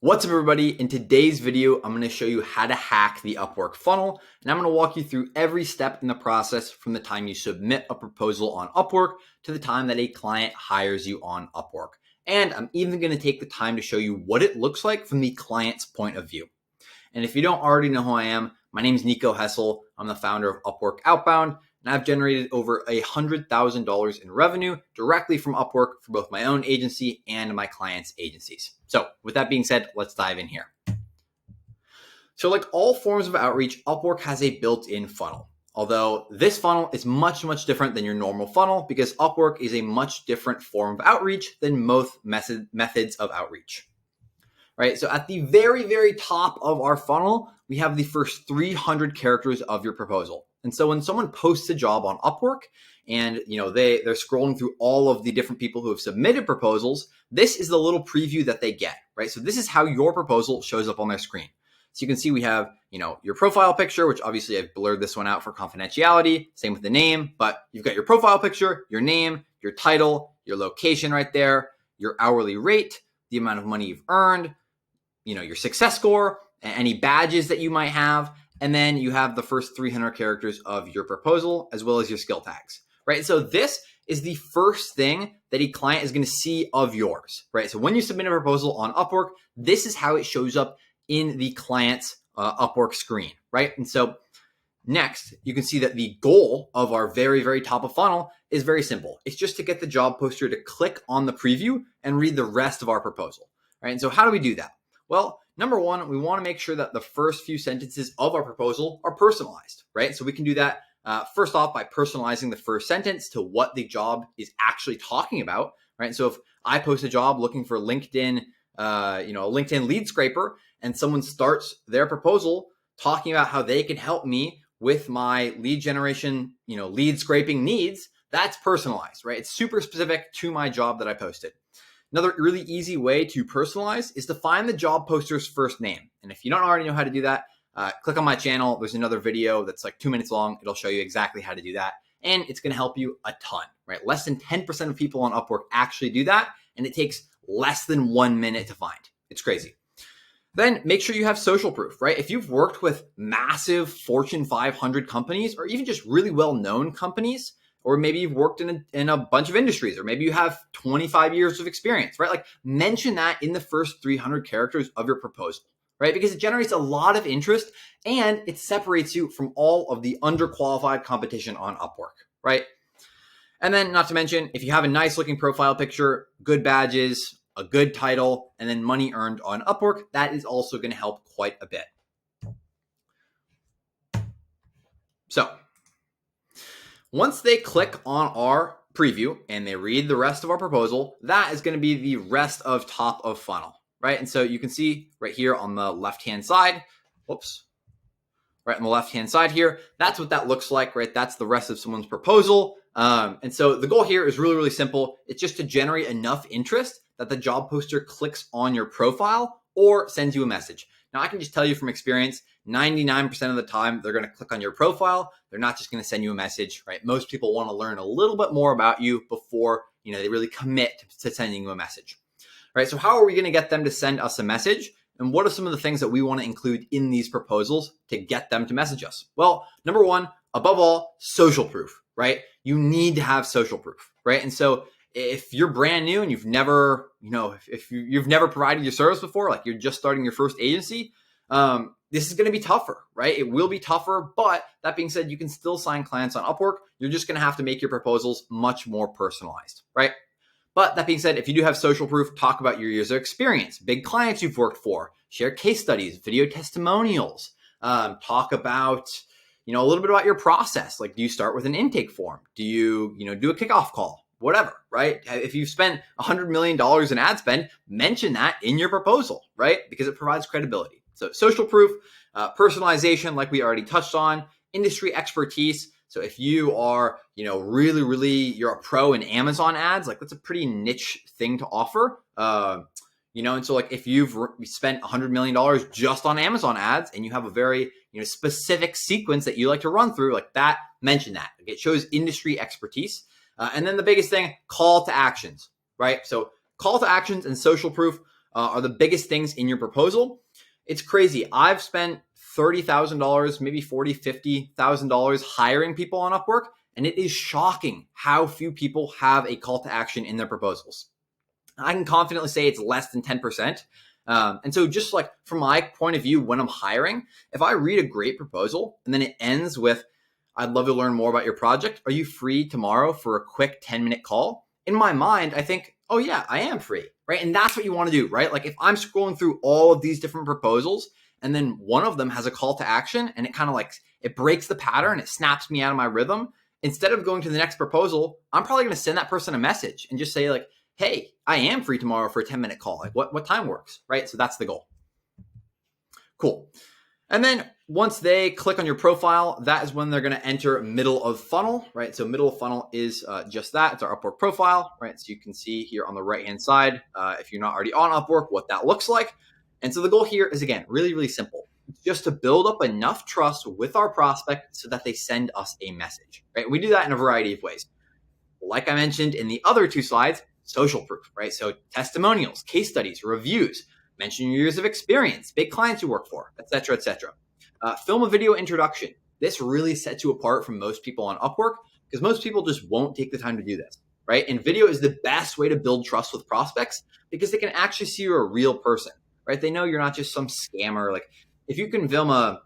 What's up, everybody? In today's video, I'm going to show you how to hack the Upwork funnel, and I'm going to walk you through every step in the process from the time you submit a proposal on Upwork to the time that a client hires you on Upwork. And I'm even going to take the time to show you what it looks like from the client's point of view. And if you don't already know who I am, my name is Nico Hessel. I'm the founder of Upwork Outbound, and I've generated over $100,000 in revenue directly from Upwork for both my own agency and my clients' agencies. So with that being said, let's dive in here. So like all forms of outreach, Upwork has a built-in funnel. Although this funnel is much different than your normal funnel because Upwork is a much different form of outreach than most methods of outreach. Right? So at the very top of our funnel, we have the first 300 characters of your proposal. And so when someone posts a job on Upwork and they're scrolling through all of the different people who have submitted proposals, this is the little preview that they get, right? So this is how your proposal shows up on their screen. So you can see we have, your profile picture, which obviously I've blurred this one out for confidentiality, same with the name, but you've got your profile picture, your name, your title, your location right there, your hourly rate, the amount of money you've earned, your success score, any badges that you might have. And then you have the first 300 characters of your proposal as well as your skill tags, right? So this is the first thing that a client is going to see of yours, right? So when you submit a proposal on Upwork, this is how it shows up in the client's Upwork screen, right? And so next, you can see that the goal of our very top of funnel is very simple. It's just to get the job poster to click on the preview and read the rest of our proposal, right? And so how do we do that? Well, number one, we want to make sure that the first few sentences of our proposal are personalized, right? So we can do that first off by personalizing the first sentence to what the job is actually talking about, right? So if I post a job looking for LinkedIn, a LinkedIn lead scraper, and someone starts their proposal talking about how they can help me with my lead generation, lead scraping needs, that's personalized, right? It's super specific to my job that I posted. Another really easy way to personalize is to find the job poster's first name. And if you don't already know how to do that, click on my channel. There's another video that's like 2 minutes long. It'll show you exactly how to do that. And it's going to help you a ton, right? Less than 10% of people on Upwork actually do that. And it takes less than 1 minute to find. It's crazy. Then make sure you have social proof, right? If you've worked with massive Fortune 500 companies or even just really well-known companies, or maybe you've worked in a bunch of industries, or maybe you have 25 years of experience, right? Like mention that in the first 300 characters of your proposal, right? Because it generates a lot of interest and it separates you from all of the underqualified competition on Upwork, right? And then not to mention, if you have a nice looking profile picture, good badges, a good title, and then money earned on Upwork, that is also going to help quite a bit. So once they click on our preview and they read the rest of our proposal, that is going to be the rest of top of funnel, right? And so you can see right here on the left-hand side, right on the left-hand side here, that's what that looks like, right? That's the rest of someone's proposal. And so the goal here is really simple. It's just to generate enough interest that the job poster clicks on your profile or sends you a message. Now, I can just tell you from experience, 99% of the time, they're going to click on your profile. They're not just going to send you a message, right? Most people want to learn a little bit more about you before, they really commit to sending you a message, right? So how are we going to get them to send us a message? And what are some of the things that we want to include in these proposals to get them to message us? Well, number one, above all, social proof, right? You need to have social proof, right? And so if you're brand new and you've never, if you've never provided your service before, like you're just starting your first agency, this is going to be tougher, right? It will be tougher, but that being said, you can still sign clients on Upwork. You're just going to have to make your proposals much more personalized, right? But that being said, if you do have social proof, talk about your years of experience, big clients you've worked for, share case studies, video testimonials, talk about, a little bit about your process. Like, do you start with an intake form? Do you, do a kickoff call? Whatever, right? If you've spent $100 million in ad spend, mention that in your proposal, right? Because it provides credibility. So social proof, personalization, like we already touched on, industry expertise. So if you are, really, you're a pro in Amazon ads, like that's a pretty niche thing to offer. And so like if you've spent $100 million just on Amazon ads and you have a very, specific sequence that you like to run through, like that, mention that. It shows industry expertise. And then the biggest thing, call to actions, right? So call to actions and social proof are the biggest things in your proposal. It's crazy. I've spent $30,000, maybe $40,000, $50,000 hiring people on Upwork, and it is shocking how few people have a call to action in their proposals. I can confidently say it's less than 10%. And so just like from my point of view, when I'm hiring, if I read a great proposal and then it ends with, I'd love to learn more about your project. Are you free tomorrow for a quick 10-minute call? In my mind, I think, oh yeah, I am free, right? And that's what you want to do, right? Like if I'm scrolling through all of these different proposals and then one of them has a call to action and it kind of like, it breaks the pattern, it snaps me out of my rhythm. Instead of going to the next proposal, I'm probably going to send that person a message and just say like, hey, I am free tomorrow for a 10-minute call. Like what time works, right? So that's the goal. Cool. And then once they click on your profile, that is when they're going to enter middle of funnel, right? So middle of funnel is just that. It's our Upwork profile, right? So you can see here on the right-hand side, if you're not already on Upwork, what that looks like. And so the goal here is, again, really, really simple. It's just to build up enough trust with our prospect so that they send us a message, right? We do that in a variety of ways. Like I mentioned in the other two slides, social proof, right? So testimonials, case studies, reviews, mention your years of experience, big clients you work for, et cetera, et cetera. Film a video introduction. This really sets you apart from most people on Upwork because most people just won't take the time to do this, right? And video is the best way to build trust with prospects because they can actually see you're a real person, right? They know you're not just some scammer. Like if you can film a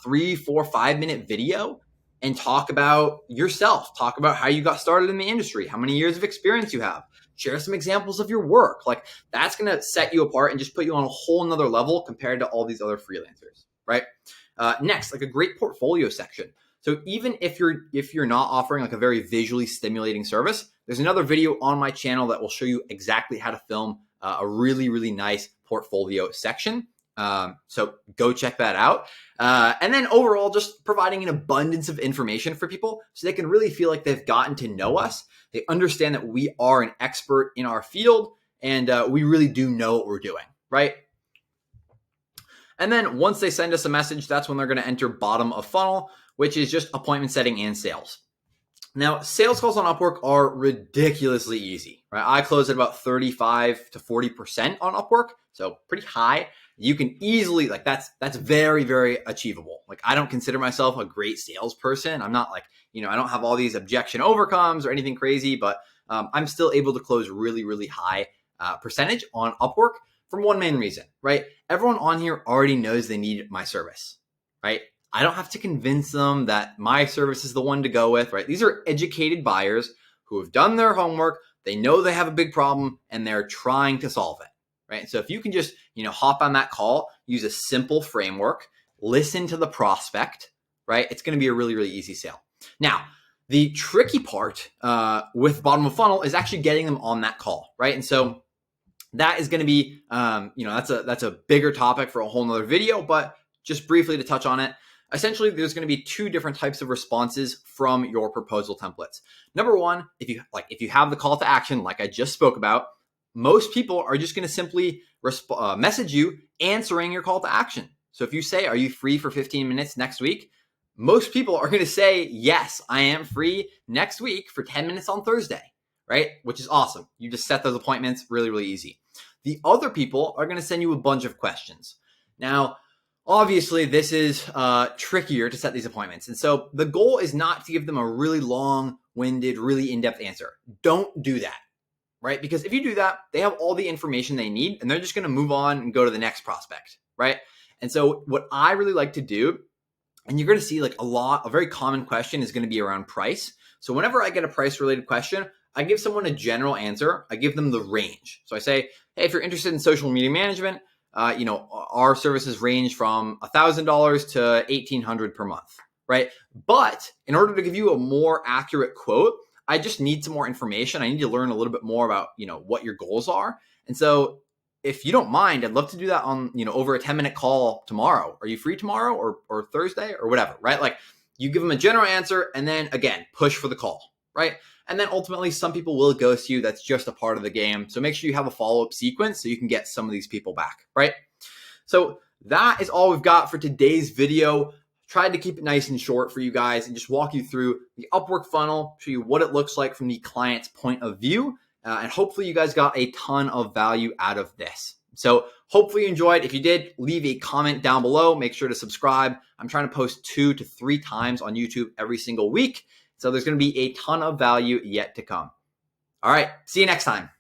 3, 4, 5-minute video and talk about yourself, talk about how you got started in the industry, how many years of experience you have, share some examples of your work. Like that's going to set you apart and just put you on a whole nother level compared to all these other freelancers, right? Next, like a great portfolio section. So even if you're not offering like a very visually stimulating service, there's another video on my channel that will show you exactly how to film a really, really nice portfolio section. So go check that out. And then overall, just providing an abundance of information for people so they can really feel like they've gotten to know us. They understand that we are an expert in our field and we really do know what we're doing, right? And then once they send us a message, that's when they're going to enter bottom of funnel, which is just appointment setting and sales. Now, sales calls on Upwork are ridiculously easy, right? I close at about 35 to 40% on Upwork, so pretty high. You can easily, like that's very, very achievable. Like I don't consider myself a great salesperson. I'm not like, I don't have all these objection overcomes or anything crazy, but I'm still able to close really, really high percentage on Upwork for one main reason, right? Everyone on here already knows they need my service, right? I don't have to convince them that my service is the one to go with, right? These are educated buyers who have done their homework. They know they have a big problem and they're trying to solve it, right? So if you can just, hop on that call, use a simple framework, listen to the prospect, right? It's going to be a really, really easy sale. Now, the tricky part with bottom of funnel is actually getting them on that call, right? And so that is going to be, that's a bigger topic for a whole nother video, but just briefly to touch on it. Essentially, there's going to be two different types of responses from your proposal templates. Number one, if you have the call to action, like I just spoke about, most people are just going to simply message you answering your call to action. So if you say, are you free for 15 minutes next week? Most people are going to say, yes, I am free next week for 10 minutes on Thursday, right? Which is awesome. You just set those appointments really, really easy. The other people are going to send you a bunch of questions. Now, obviously, this is trickier to set these appointments. And so the goal is not to give them a really long-winded, really in-depth answer. Don't do that, right? Because if you do that, they have all the information they need and they're just going to move on and go to the next prospect, right? And so what I really like to do, and you're going to see like a very common question is going to be around price. So whenever I get a price-related question, I give someone a general answer. I give them the range. So I say, hey, if you're interested in social media management, our services range from $1,000 to $1,800 per month, right? But in order to give you a more accurate quote, I just need some more information. I need to learn a little bit more about, what your goals are. And so if you don't mind, I'd love to do that on, over a 10-minute call tomorrow. Are you free tomorrow or Thursday or whatever, right? Like you give them a general answer and then again, push for the call, right? And then ultimately some people will ghost you. That's just a part of the game. So make sure you have a follow-up sequence so you can get some of these people back, right? So that is all we've got for today's video. Tried to keep it nice and short for you guys and just walk you through the Upwork funnel, show you what it looks like from the client's point of view. And hopefully you guys got a ton of value out of this. So hopefully you enjoyed. If you did, leave a comment down below. Make sure to subscribe. I'm trying to post 2 to 3 times on YouTube every single week. So there's going to be a ton of value yet to come. All right. See you next time.